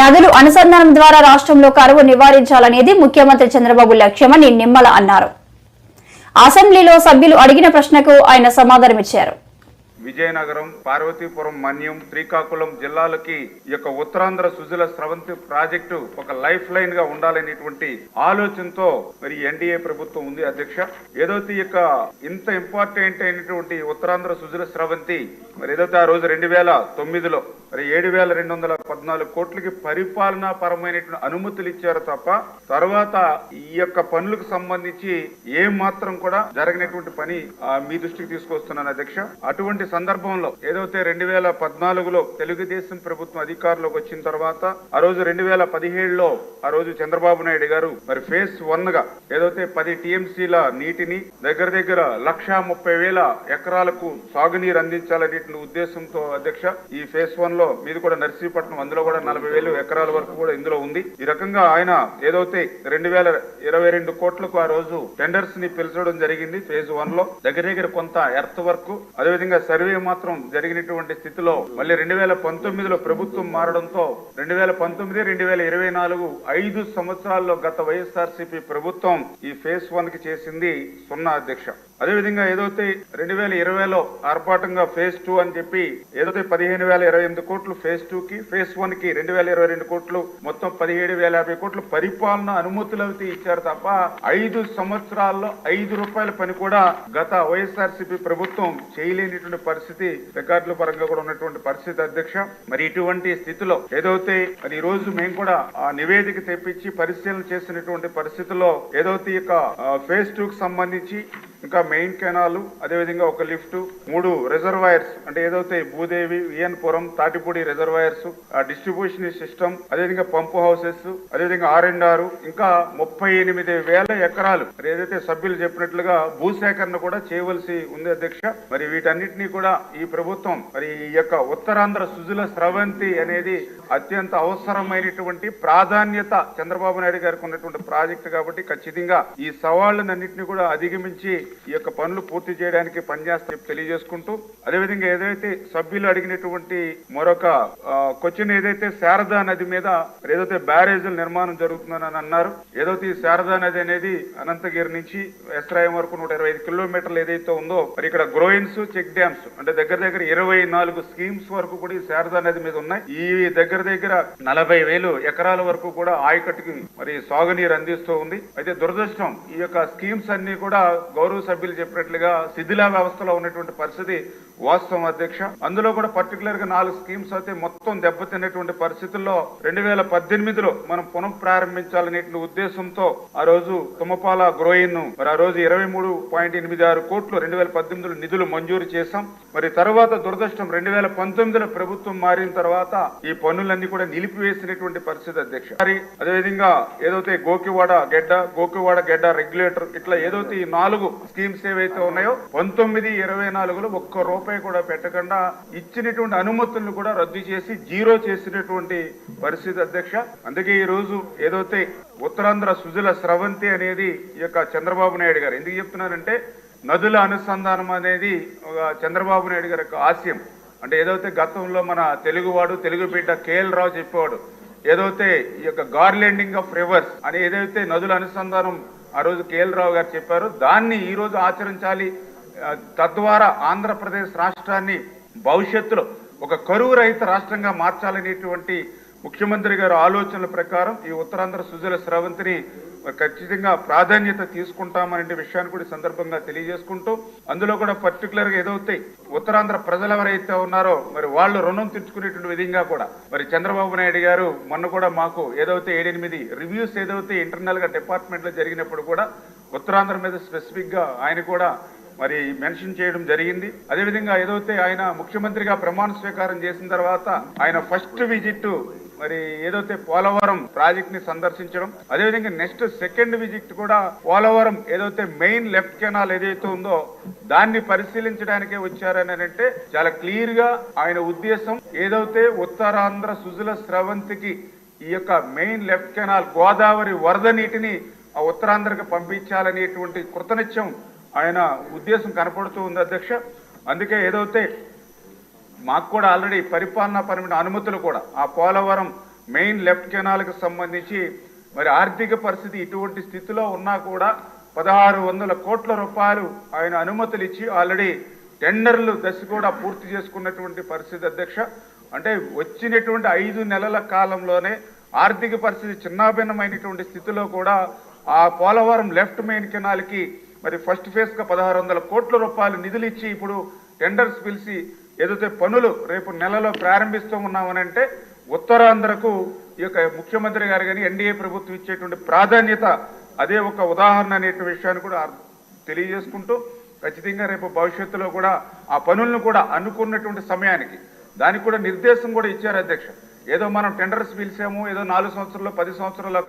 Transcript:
నదులు అనుసంధానం ద్వారా రాష్ట్రంలో కరువు నివారించాలనేది ముఖ్యమంత్రి చంద్రబాబు లక్ష్యమని నిమ్మల అన్నారు. అసెంబ్లీలో సభ్యులు అడిగిన ప్రశ్నకు ఆయన సమాధానమిచ్చారు. విజయనగరం, పార్వతీపురం, మన్యం, శ్రీకాకుళం జిల్లాలకి ఈ యొక్క ఉత్తరాంధ్ర సుజల స్రవంతి ప్రాజెక్టు ఒక లైఫ్ లైన్ గా ఉండాలనేటువంటి ఆలోచనతో మరి ఎన్డీఏ ప్రభుత్వం ఉంది అధ్యక్ష. ఏదైతే ఈ యొక్క ఇంత ఇంపార్టెంట్ అయినటువంటి ఉత్తరాంధ్ర సుజల స్రవంతి మరి ఏదైతే ఆ రోజు 2009లో మరి 7,214 కోట్లకి పరిపాలనా పరమైనటువంటి అనుమతులు ఇచ్చారు తప్ప తర్వాత ఈ యొక్క పనులకు సంబంధించి ఏ మాత్రం కూడా జరగనటువంటి పని మీ దృష్టికి తీసుకొస్తున్నాను అధ్యక్ష. అటువంటి సందర్భంలో ఏదైతే 2014లో తెలుగుదేశం ప్రభుత్వం అధికారంలోకి వచ్చిన తర్వాత ఆ రోజు 2017లో ఆ రోజు చంద్రబాబు నాయుడు గారు మరి ఫేజ్ 1 గా ఏదైతే 10 టీఎంసీల నీటిని దగ్గర 1,30,000 ఎకరాలకు సాగునీరు అందించాలనే ఉద్దేశంతో అధ్యక్ష ఈ ఫేజ్ 1 లో మీది కూడా నర్సీపట్నం, అందులో కూడా 40,000 ఎకరాల వరకు కూడా ఇందులో ఉంది. ఈ రకంగా ఆయన ఏదైతే 2,022 కోట్లకు ఆ రోజు టెండర్స్ ని పిలిచడం జరిగింది. ఫేజ్ 1 లో దగ్గర కొంత ఎర్త్ వర్క్, అదేవిధంగా సర్వే మాత్రం జరిగినటువంటి స్థితిలో మళ్ళీ 2019లో ప్రభుత్వం మారడంతో 2019, 2024 5 సంవత్సరాల్లో గత వైఎస్ఆర్సీపీ ప్రభుత్వం ఈ ఫేజ్ 1 కి చేసింది 0 అధ్యక్ష. అదేవిధంగా ఏదైతే 2020లో ఆర్భాటంగా ఫేజ్ 2 అని చెప్పి ఏదైతే 15,028 కోట్లు ఫేజ్ 2 కి, ఫేజ్ 1 కి 2,022 కోట్లు, మొత్తం 17,050 కోట్లు పరిపాలన అనుమతులు అయితే ఇచ్చారు తప్ప 5 సంవత్సరాల్లో 5 రూపాయల పని కూడా గత వైఎస్ఆర్సీపీ ప్రభుత్వం చేయలేనిటువంటి పరిస్థితి రికార్డుల పరంగా కూడా ఉన్నటువంటి పరిస్థితి అధ్యక్ష. మరి ఇటువంటి స్థితిలో ఏదైతే మరి ఈ రోజు మేము కూడా ఆ నివేదిక తెప్పించి పరిశీలన చేసినటువంటి పరిస్థితుల్లో ఏదైతే ఇక ఫేజ్ 2 కి సంబంధించి ఇంకా మెయిన్ కెనాల్, అదేవిధంగా ఒక లిఫ్ట్, 3 రిజర్వాయర్స్ అంటే ఏదైతే Bhudevi, విఎన్పురం, Tatipudi reservoirs, distribution system, అదేవిధంగా పంపు హౌసెస్, అదేవిధంగా R&R, ఇంకా 38,000 ఎకరాలు మరి ఏదైతే సభ్యులు చెప్పినట్లుగా భూసేకరణ కూడా చేయవలసి ఉంది అధ్యక్ష. మరి వీటన్నిటినీ కూడా ఈ ప్రభుత్వం మరి ఈ యొక్క ఉత్తరాంధ్ర సుజల స్రవంతి అనేది అత్యంత అవసరమైనటువంటి ప్రాధాన్యత చంద్రబాబు నాయుడు గారికి ఉన్నటువంటి ప్రాజెక్టు కాబట్టి ఖచ్చితంగా ఈ సవాళ్లన్నింటినీ కూడా అధిగమించి ఈ యొక్క పనులు పూర్తి చేయడానికి పనిచేస్తే తెలియజేసుకుంటూ, అదేవిధంగా ఏదైతే సభ్యులు అడిగినటువంటి మరొక క్వశ్చన్ ఏదైతే శారదా నది మీద ఏదైతే బ్యారేజీల నిర్మాణం జరుగుతుందని అన్నారు. ఏదైతే ఈ శారదా నది అనేది అనంతగిరి నుంచి ఎస్రాయం వరకు 125 కిలోమీటర్లు ఏదైతే ఉందో మరి ఇక్కడ గ్రోయిన్స్, చెక్ డ్యామ్స్ అంటే దగ్గర 24 స్కీమ్స్ వరకు కూడా ఈ శారదా నది మీద ఉన్నాయి. ఈ దగ్గర 40,000 ఎకరాల వరకు కూడా ఆయకట్టుకి మరి సాగునీరు అందిస్తూ ఉంది. అయితే దురదృష్టం ఈ యొక్క స్కీమ్స్ అన్ని కూడా గౌరవ సభ్యులు చెప్పినట్లుగా శిథిలా వ్యవస్థలో ఉన్నటువంటి పరిస్థితి వాస్తవం అధ్యక్ష. అందులో కూడా పర్టికులర్ గా 4 స్కీమ్స్ అయితే మొత్తం దెబ్బతిన్నటువంటి పరిస్థితుల్లో 2018లో మనం పునః ప్రారంభించాలనే ఉద్దేశంతో ఆ రోజు తుమ్మపాల గ్రోయిన్ మరి ఆ రోజు 23.86 కోట్లు 2018లో నిధులు మంజూరు చేశాం. మరి తర్వాత దురదృష్టం 2019లో ప్రభుత్వం మారిన తర్వాత ఈ పనులన్నీ కూడా నిలిపివేసినటువంటి పరిస్థితి అధ్యక్ష. మరి అదేవిధంగా ఏదైతే గోకివాడ గెడ్డ రెగ్యులేటర్ ఇట్లా ఏదైతే ఈ 4 స్కీమ్స్ ఏవైతే ఉన్నాయో 19-24లో ఒక్క రూపాయి కూడా పెట్టకుండా ఇచ్చినటువంటి అనుమతులను కూడా రద్దు చేసి జీరో చేసినటువంటి పరిస్థితి అధ్యక్ష. అందుకే ఈ రోజు ఏదైతే ఉత్తరాంధ్ర సుజల స్రవంతి అనేది ఈ యొక్క చంద్రబాబు నాయుడు గారు ఎందుకు చెప్తున్నారంటే నదుల అనుసంధానం అనేది చంద్రబాబు నాయుడు గారి యొక్క ఆశయం. అంటే ఏదైతే గతంలో మన తెలుగు బిడ్డ KL రావు చెప్పేవాడు ఏదైతే ఈ యొక్క గార్లెండింగ్ ఆఫ్ రివర్స్ అని ఏదైతే నదుల అనుసంధానం ఆ రోజు KL రావు గారు చెప్పారు, దాన్ని ఈ రోజు ఆచరించాలి. తద్వారా ఆంధ్రప్రదేశ్ రాష్ట్రాన్ని భవిష్యత్తులో ఒక కరువు రహిత రాష్ట్రంగా మార్చాలనేటువంటి ముఖ్యమంత్రి గారి ఆలోచనల ప్రకారం ఈ ఉత్తరాంధ్ర సుజల స్రవంతిని ఖచ్చితంగా ప్రాధాన్యత తీసుకుంటామనే విషయాన్ని కూడా సందర్భంగా తెలియజేసుకుంటూ, అందులో కూడా పర్టికులర్ గా ఏదైతే ఉత్తరాంధ్ర ప్రజలు ఎవరైతే ఉన్నారో మరి వాళ్ళు రుణం తెచ్చుకునేటువంటి విధంగా కూడా మరి చంద్రబాబు నాయుడు గారు మొన్న కూడా మాకు ఏదైతే 7-8 రివ్యూస్ ఏదైతే ఇంటర్నల్ గా డిపార్ట్మెంట్ లో జరిగినప్పుడు కూడా ఉత్తరాంధ్ర మీద స్పెసిఫిక్ గా ఆయన కూడా మరి మెన్షన్ చేయడం జరిగింది. అదేవిధంగా ఏదైతే ఆయన ముఖ్యమంత్రిగా ప్రమాణ స్వీకారం చేసిన తర్వాత ఆయన ఫస్ట్ విజిట్ మరి ఏదైతే పోలవరం ప్రాజెక్ట్ ని సందర్శించడం, అదేవిధంగా నెక్స్ట్ సెకండ్ విజిట్ కూడా పోలవరం ఏదైతే మెయిన్ లెఫ్ట్ కెనాల్ ఏదైతే ఉందో దాన్ని పరిశీలించడానికే వచ్చారని అంటే చాలా క్లియర్ గా ఆయన ఉద్దేశం ఏదైతే ఉత్తరాంధ్ర సుజల స్రవంతికి ఈ యొక్క మెయిన్ లెఫ్ట్ కెనాల్ గోదావరి వరద నీటిని ఆ ఉత్తరాంధ్రకి పంపించాలనేటువంటి కృతనిశ్చయం ఆయన ఉద్దేశం కనపడుతూ ఉంది అధ్యక్ష. అందుకే ఏదైతే మాకు కూడా ఆల్రెడీ పరిపాలనా పరమైన అనుమతులు కూడా ఆ పోలవరం మెయిన్ లెఫ్ట్ కెనాల్కి సంబంధించి మరి ఆర్థిక పరిస్థితి ఇటువంటి స్థితిలో ఉన్నా కూడా 1600 కోట్ల రూపాయలు ఆయన అనుమతులు ఇచ్చి ఆల్రెడీ టెండర్లు దశ కూడా పూర్తి చేసుకున్నటువంటి పరిస్థితి అధ్యక్ష. అంటే వచ్చినటువంటి 5 నెలల కాలంలోనే ఆర్థిక పరిస్థితి చిన్నాభిన్నమైనటువంటి స్థితిలో కూడా ఆ పోలవరం లెఫ్ట్ మెయిన్ కెనాల్కి మరి ఫస్ట్ ఫేజ్గా 1600 కోట్ల రూపాయలు నిధులు ఇచ్చి ఇప్పుడు టెండర్స్ పిలిచి ఏదైతే పనులు రేపు నెలలో ప్రారంభిస్తూ ఉన్నామనంటే ఉత్తరాంధ్రకు ఈ యొక్క ముఖ్యమంత్రి గారు కానీ ఎన్డీఏ ప్రభుత్వం ఇచ్చేటువంటి ప్రాధాన్యత అదే ఒక ఉదాహరణ అనే విషయాన్ని కూడా తెలియజేసుకుంటూ ఖచ్చితంగా రేపు భవిష్యత్తులో కూడా ఆ పనులను కూడా అనుకున్నటువంటి సమయానికి దానికి కూడా నిర్దేశం కూడా ఇచ్చారు అధ్యక్ష. ఏదో మనం టెండర్స్ పిలిచాము ఏదో 4 సంవత్సరాల్లో 10 సంవత్సరాల్లో